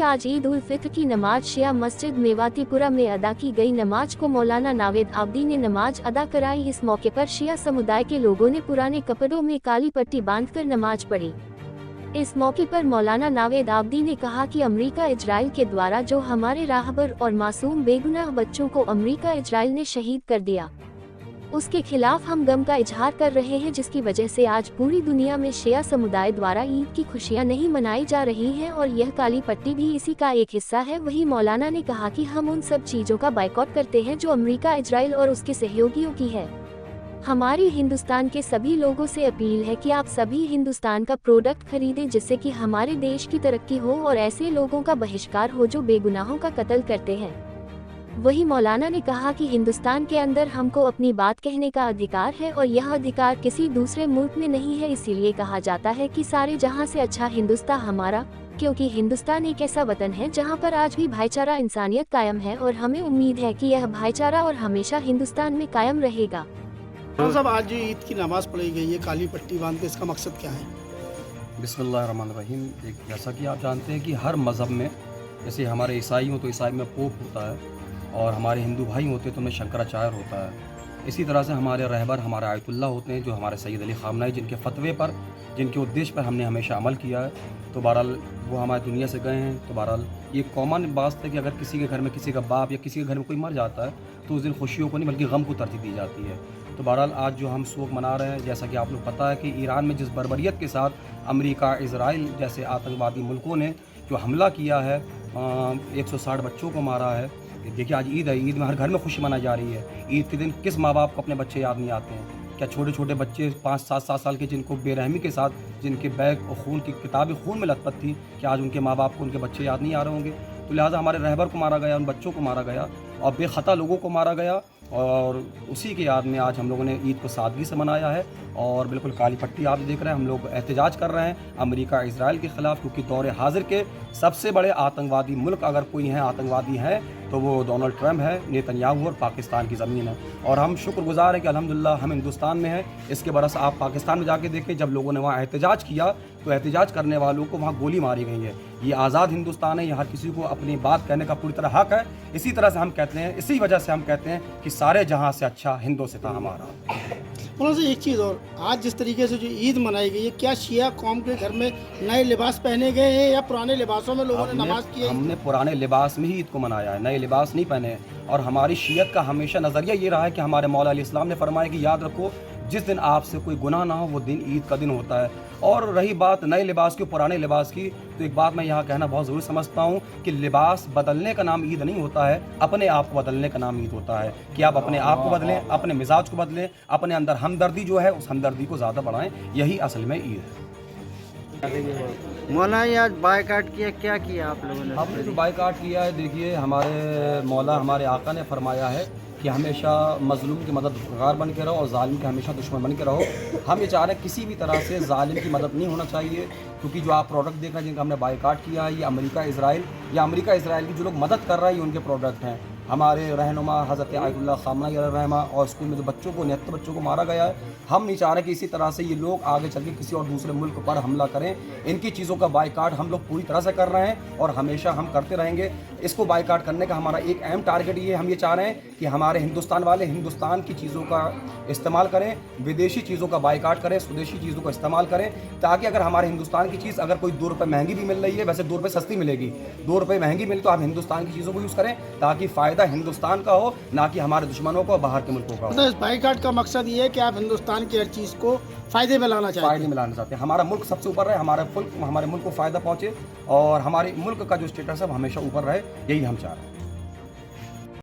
आज ईद उल फित्र की नमाज शिया मस्जिद मेवातीपुरा में अदा की गई। नमाज को मौलाना नावेद आब्दी ने नमाज अदा कराई। इस मौके पर शिया समुदाय के लोगों ने पुराने कपड़ों में काली पट्टी बांधकर नमाज पढ़ी। इस मौके पर मौलाना नावेद आब्दी ने कहा कि अमेरिका इजराइल के द्वारा जो हमारे राहबर और मासूम बेगुनाह बच्चों को अमेरिका इजराइल ने शहीद कर दिया, उसके खिलाफ हम गम का इजहार कर रहे हैं, जिसकी वजह से आज पूरी दुनिया में शिया समुदाय द्वारा ईद की खुशियां नहीं मनाई जा रही हैं और यह काली पट्टी भी इसी का एक हिस्सा है। वहीं मौलाना ने कहा कि हम उन सब चीजों का बायकॉट करते हैं जो अमेरिका इजराइल और उसके सहयोगियों की है। हमारी हिंदुस्तान के सभी लोगों से अपील है कि आप सभी हिंदुस्तान का प्रोडक्ट खरीदें, जिससे कि हमारे देश की तरक्की हो और ऐसे लोगों का बहिष्कार हो जो बेगुनाहों का कत्ल करते हैं। वही मौलाना ने कहा कि हिंदुस्तान के अंदर हमको अपनी बात कहने का अधिकार है और यह अधिकार किसी दूसरे मुल्क में नहीं है। इसीलिए कहा जाता है कि सारे जहां से अच्छा हिंदुस्तान हमारा, क्योंकि हिंदुस्तान एक ऐसा वतन है जहां पर आज भी भाईचारा इंसानियत कायम है और हमें उम्मीद है कि यह भाईचारा और हमेशा हिंदुस्तान में कायम रहेगा। साहब, आज जो ईद की नमाज पढ़ी गई है काली पट्टी बांध के, इसका मकसद क्या है? बिस्मिल्लाहिर्रहमानिर्रहीम। जैसा कि आप जानते हैं कि हर मज़हब में, जैसे हमारे ईसाई हो तो ईसाई में पोप होता है और हमारे हिंदू भाई होते हैं तो उनमें शंकराचार्य होता है। इसी तरह से हमारे रहबर हमारे आयतुल्लाह होते हैं जो हमारे सैयद अली ख़ामनई, जिनके फ़तवे पर, जिनके उद्देश्य पर हमने हमेशा अमल किया है। तो बहरहाल वो हमारी दुनिया से गए हैं। तो बहरहाल ये कॉमन बात है कि अगर किसी के घर में किसी का बाप या किसी के घर में कोई मर जाता है तो उस दिन खुशियों को नहीं बल्कि गम को तरजीह दी जाती है। तो बहरहाल आज जो हम शोक मना रहे हैं, जैसा कि आप लोग पता है कि ईरान में जिस बर्बरियत के साथ अमेरिका, इजराइल जैसे आतंकवादी मुल्कों ने जो हमला किया है, 160 बच्चों को मारा है। देखिए आज ईद है, ईद में हर घर में खुशी मनाई जा रही है। ईद के दिन किस माँ बाप को अपने बच्चे याद नहीं आते हैं? क्या छोटे छोटे बच्चे 5-7 साल के, जिनको बेरहमी के साथ, जिनके बैग और खून की किताबें खून में लथपथ थी, क्या आज उनके माँ बाप को उनके बच्चे याद नहीं आ रहे होंगे? तो लिहाजा हमारे रहबर को मारा गया, उन बच्चों को मारा गया और बेखता लोगों को मारा गया और उसी के याद में आज हम लोगों ने ईद को सादगी से मनाया है। और बिल्कुल काली पट्टी आप देख रहे हैं, हम लोग एहतजाज कर रहे हैं अमेरिका इजराइल के ख़िलाफ़, क्योंकि दौर हाजिर के सबसे बड़े आतंकवादी मुल्क अगर कोई हैं, आतंकवादी हैं, तो वो डोनाल्ड ट्रंप है, नेतन्याहू और पाकिस्तान की ज़मीन है। और हम शुक्रगुजार हैं कि अल्हम्दुलिल्लाह हम हिंदुस्तान में हैं। इसके बरस आप पाकिस्तान में जाके देखें, जब लोगों ने वहाँ एहतजाज किया तो एहतजाज करने वालों को वहाँ गोली मारी गई है। ये आज़ाद हिंदुस्तान है, यहाँ हर किसी को अपनी बात कहने का पूरी तरह हक है। इसी तरह से हम कहते हैं, इसी वजह से हम कहते हैं कि सारे जहाँ से अच्छा हिंदों से था हमारा। उन्होंने से एक चीज़ और, आज जिस तरीके से जो ईद मनाई गई है, क्या शिया कौम के घर में नए लिबास पहने गए हैं या पुराने लिबासों में लोगों ने नमाज की है? हमने पुराने लिबास में ही ईद को मनाया है, नए लिबास नहीं पहने। और हमारी शियत का हमेशा नज़रिया ये रहा है कि हमारे मौला अली इस्लाम ने फरमाया कि याद रखो, जिस दिन आपसे कोई गुनाह ना हो वो दिन ईद का दिन होता है। और रही बात नए लिबास की, पुराने लिबास की, तो एक बात मैं यहाँ कहना बहुत ज़रूरी समझता हूँ कि लिबास बदलने का नाम ईद नहीं होता है, अपने आप को बदलने का नाम ईद होता है। कि आप अपने आप को बदलें, अपने मिजाज को बदलें, अपने अंदर हमदर्दी जो है उस हमदर्दी को ज़्यादा बढ़ाएं, यही असल में ईद है। मौला आज बायकाट किया, क्या किया आप लोगों ने? हमने जो बायकाट किया है, देखिए हमारे मौला हमारे आका ने फरमाया है कि हमेशा मजलूम की मददगार बन के रहो और जालिम के हमेशा दुश्मन बन के रहो। हम ये चाह रहे हैं किसी भी तरह से जालिम की मदद नहीं होना चाहिए, क्योंकि जो आप प्रोडक्ट देख रहे हैं जिनका हमने बायकाट किया है, ये अमेरिका इजराइल की जो लोग मदद कर रहे हैं ये उनके प्रोडक्ट हैं। हमारे रहनुमा हज़रत आयतुल्लाह ख़ामनई रहमा और स्कूल में जो बच्चों को 69 बच्चों को मारा गया है, हम नहीं चाह रहे कि इसी तरह से ये लोग आगे चल के किसी और दूसरे मुल्क पर हमला करें। इनकी चीज़ों का बायकाट हम लोग पूरी तरह से कर रहे हैं और हमेशा हम करते रहेंगे। इसको बायकाट करने का हमारा एक अहम टारगेट ये, हम ये चाह रहे हैं कि हमारे हिंदुस्तान वाले हिंदुस्तान की चीज़ों का इस्तेमाल करें, विदेशी चीज़ों का बायकाट करें, स्वदेशी चीज़ों का इस्तेमाल करें, ताकि अगर हमारे हिंदुस्तान की चीज़ अगर कोई 2 रुपये महंगी भी मिल रही है, वैसे 2 रुपये सस्ती मिलेगी, 2 रुपये महंगी मिले तो आप हिंदुस्तान की चीज़ों को यूज़ करें, ताकि फ़ायदा हिंदुस्तान का हो, ना कि हमारे दुश्मनों को, बाहर के मुल्कों का हो। इस बायकाट का मकसद ये है कि आप हिंदुस्तान की हर चीज़ को फ़ायदे में लाना चाहते हैं। फ़ायदे में लाना चाहते हैं। हमारा मुल्क सबसे ऊपर रहे, हमारे मुल्क को फ़ायदा पहुँचे और हमारे मुल्क का जो स्टेटस है वो हमेशा ऊपर रहे, यही हम चाह रहे हैं।